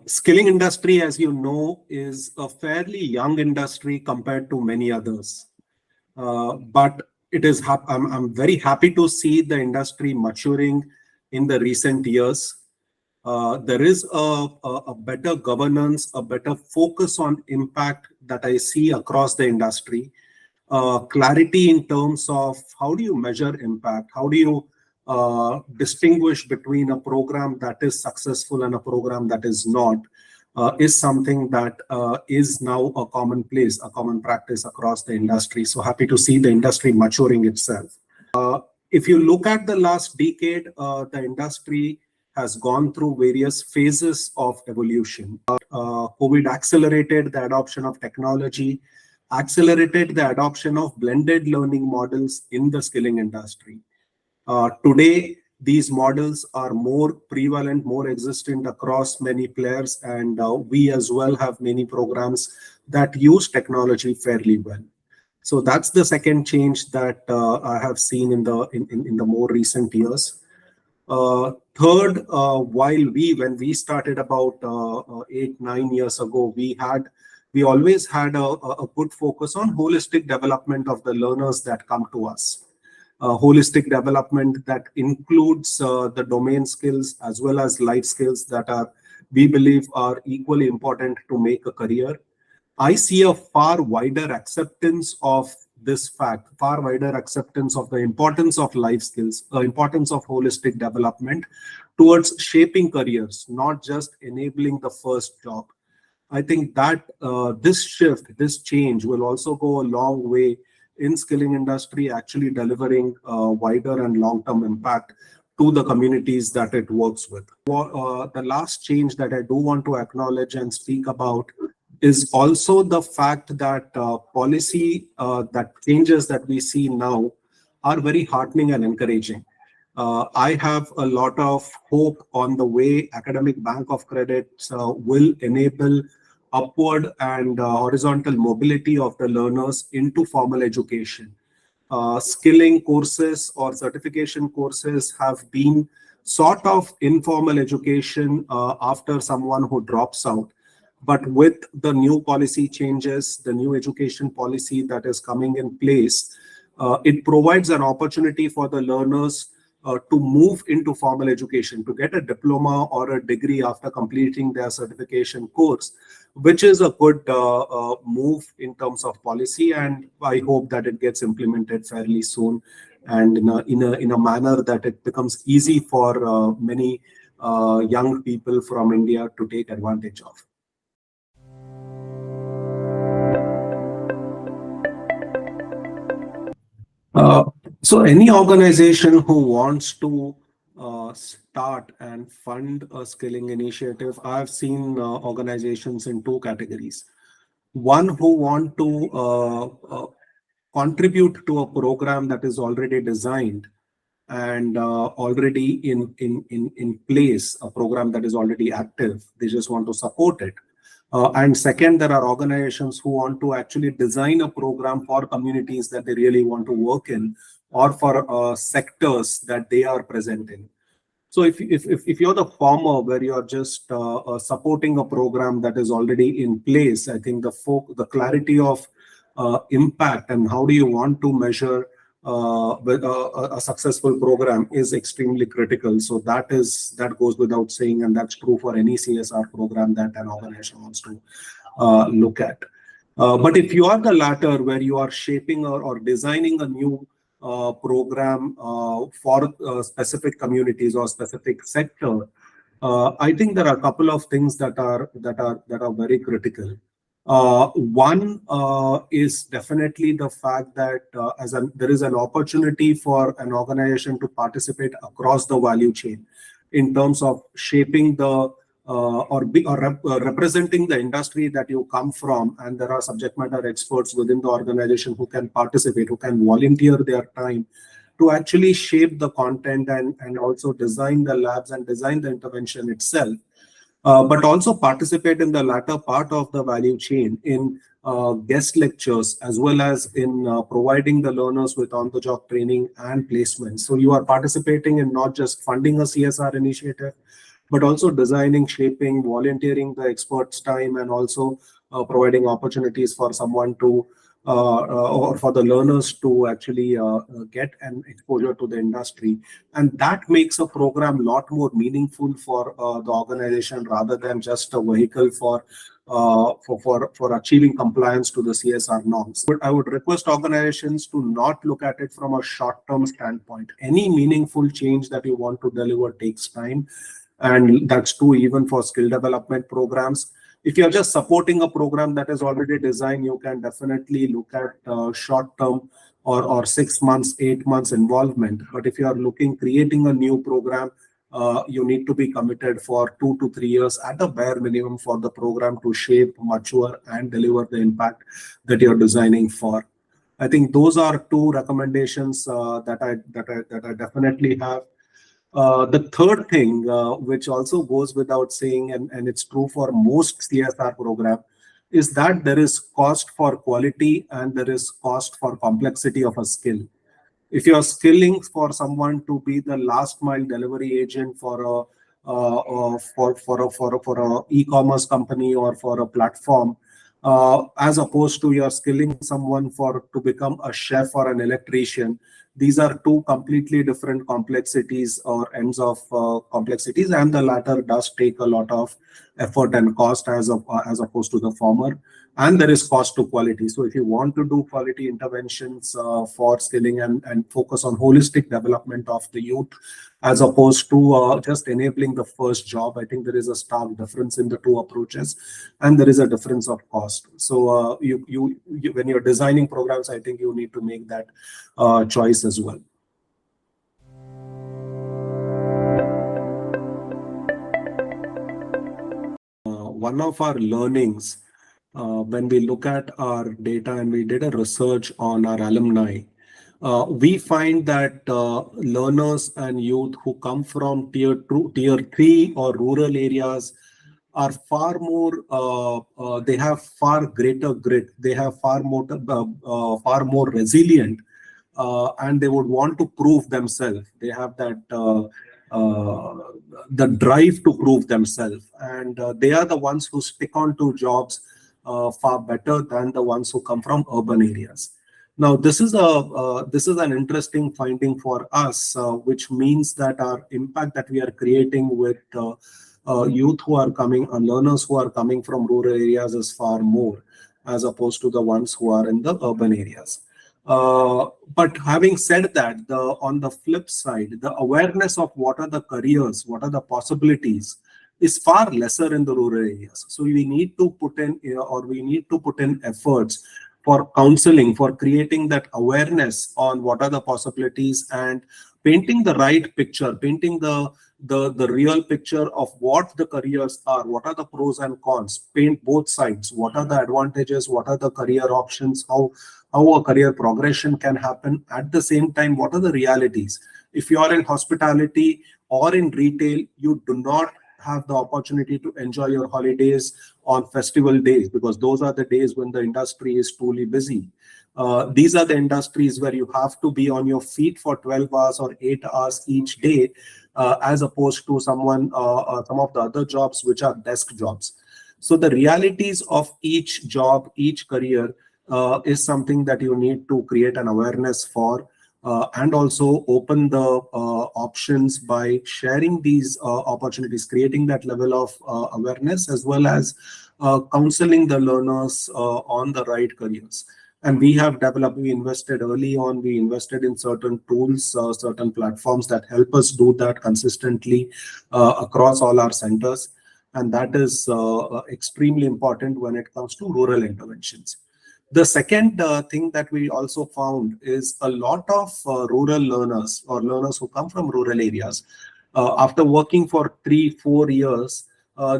Skilling industry, as you know, is a fairly young industry compared to many others. But it is. I'm very happy to see the industry maturing in the recent years. There is a better governance, a better focus on impact that I see across the industry. Clarity in terms of how do you measure impact? How do you distinguish between a program that is successful and a program that is not, is something that is now a commonplace, a common practice across the industry. So happy to see the industry maturing itself. If you look at the last decade, the industry has gone through various phases of evolution. COVID accelerated the adoption of technology, accelerated the adoption of blended learning models in the skilling industry. Today, these models are more prevalent, more existent across many players, and we as well have many programs that use technology fairly well. So that's the second change that I have seen in the more recent years. Third, when we started about 8-9 years ago, we always had a good focus on holistic development of the learners that come to us. Holistic development that includes the domain skills as well as life skills that we believe are equally important to make a career. I see a far wider acceptance of this fact, far wider acceptance of the importance of life skills, the importance of holistic development towards shaping careers, not just enabling the first job. I think that this shift, this change will also go a long way in skilling industry, actually delivering wider and long-term impact to the communities that it works with. The last change that I do want to acknowledge and speak about is also the fact that policy that changes that we see now are very heartening and encouraging. I have a lot of hope on the way academic bank of credits will enable upward and horizontal mobility of the learners into formal education. Skilling courses or certification courses have been sort of informal education after someone who drops out. But with the new policy changes, the new education policy that is coming in place, it provides an opportunity for the learners to move into formal education, to get a diploma or a degree after completing their certification course, which is a good move in terms of policy. And I hope that it gets implemented fairly soon and in a manner that it becomes easy for many young people from India to take advantage of. So any organization who wants to start and fund a skilling initiative, I've seen organizations in two categories. One who want to contribute to a program that is already designed and already in place, a program that is already active. They just want to support it. And second, there are organizations who want to actually design a program for communities that they really want to work in, or for sectors that they are present in. So if you're the former, where you're just supporting a program that is already in place, I think the clarity of impact and how do you want to measure with a successful program is extremely critical. So that goes without saying, and that's true for any CSR program that an organization wants to look at. But if you are the latter, where you are shaping or designing a new program for specific communities or specific sector, I think there are a couple of things that are very critical. One is definitely the fact that there is an opportunity for an organization to participate across the value chain in terms of shaping the representing the industry that you come from, and there are subject matter experts within the organization who can participate, who can volunteer their time to actually shape the content and also design the labs and design the intervention itself. But also participate in the latter part of the value chain in guest lectures, as well as in providing the learners with on-the-job training and placement. So you are participating in not just funding a CSR initiative, but also designing, shaping, volunteering the expert's time, and also providing opportunities for someone to or for the learners to actually get an exposure to the industry. And that makes a program a lot more meaningful for the organization rather than just a vehicle for achieving compliance to the CSR norms. But I would request organizations to not look at it from a short-term standpoint. Any meaningful change that you want to deliver takes time, and that's true even for skill development programs. If you're just supporting a program that is already designed, you can definitely look at short-term or 6 months, 8 months involvement. But if you are creating a new program, you need to be committed for 2 to 3 years at the bare minimum for the program to shape, mature, and deliver the impact that you're designing for. I think those are two recommendations that I definitely have. The third thing, which also goes without saying, and it's true for most CSR program, is that there is cost for quality and there is cost for complexity of a skill. If you're skilling for someone to be the last mile delivery agent for a e-commerce company or for a platform, as opposed to you're skilling someone to become a chef or an electrician, these are two completely different complexities or ends of complexities, and the latter does take a lot of effort and cost as opposed to the former. And there is cost to quality. So if you want to do quality interventions for skilling and focus on holistic development of the youth, as opposed to just enabling the first job, I think there is a stark difference in the two approaches, and there is a difference of cost. So you when you're designing programs, I think you need to make that choice as well. One of our learnings, when we look at our data and we did a research on our alumni, we find that learners and youth who come from tier 2, tier 3 or rural areas are far more, they have far greater grit, they have far more resilient, and they would want to prove themselves. They have that the drive to prove themselves, and they are the ones who stick on to jobs far better than the ones who come from urban areas. Now, this is an interesting finding for us, which means that our impact that we are creating with youth who are coming, learners who are coming from rural areas is far more, as opposed to the ones who are in the urban areas. But having said that, on the flip side, the awareness of what are the careers, what are the possibilities, is far lesser in the rural areas. So we need to put in efforts for counseling, for creating that awareness on what are the possibilities and painting the right picture, painting the real picture of what the careers are, what are the pros and cons, paint both sides, what are the advantages, what are the career options, how a career progression can happen. At the same time, what are the realities? If you are in hospitality or in retail, you do not have the opportunity to enjoy your holidays on festival days, because those are the days when the industry is truly busy. These are the industries where you have to be on your feet for 12 hours or 8 hours each day, as opposed to some of the other jobs which are desk jobs. So the realities of each job, each career is something that you need to create an awareness for, and also open the options by sharing these opportunities, creating that level of awareness, as well as counseling the learners on the right careers. And we invested early on, we invested in certain tools, certain platforms that help us do that consistently across all our centers. And that is extremely important when it comes to rural interventions. The second thing that we also found is a lot of rural learners or learners who come from rural areas, after working for 3-4 years,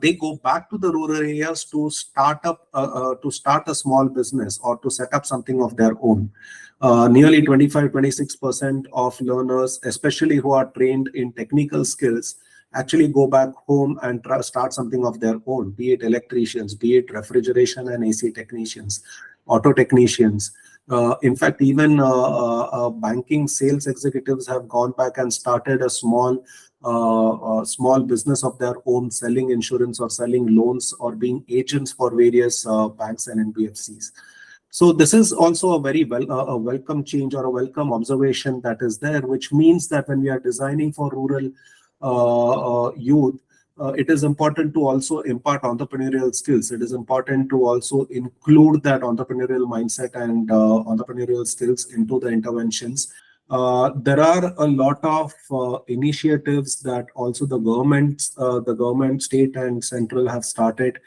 they go back to the rural areas to start a small business or to set up something of their own. Nearly 25-26% of learners, especially who are trained in technical skills, actually go back home and start something of their own, be it electricians, be it refrigeration and AC technicians, auto technicians. In fact, even banking sales executives have gone back and started a small a small business of their own, selling insurance or selling loans or being agents for various banks and NBFCs. So this is also a very a welcome change or a welcome observation that is there, which means that when we are designing for rural youth, it is important to also impart entrepreneurial skills. It is important to also include that entrepreneurial mindset and entrepreneurial skills into the interventions. There are a lot of initiatives that also the government, state and central have started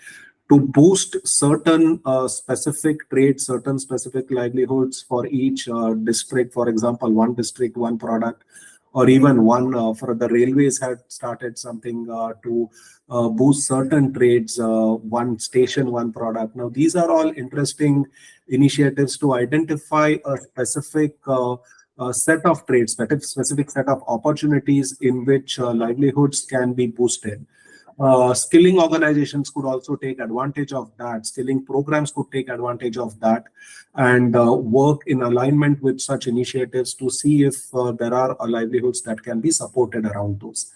to boost certain specific trades, certain specific livelihoods for each district. For example, one district, one product, or even one for the railways had started something to boost certain trades, one station, one product. Now, these are all interesting initiatives to identify a specific set of trades, specific set of opportunities in which livelihoods can be boosted. Skilling organizations could also take advantage of that. Skilling programs could take advantage of that and work in alignment with such initiatives to see if there are livelihoods that can be supported around those.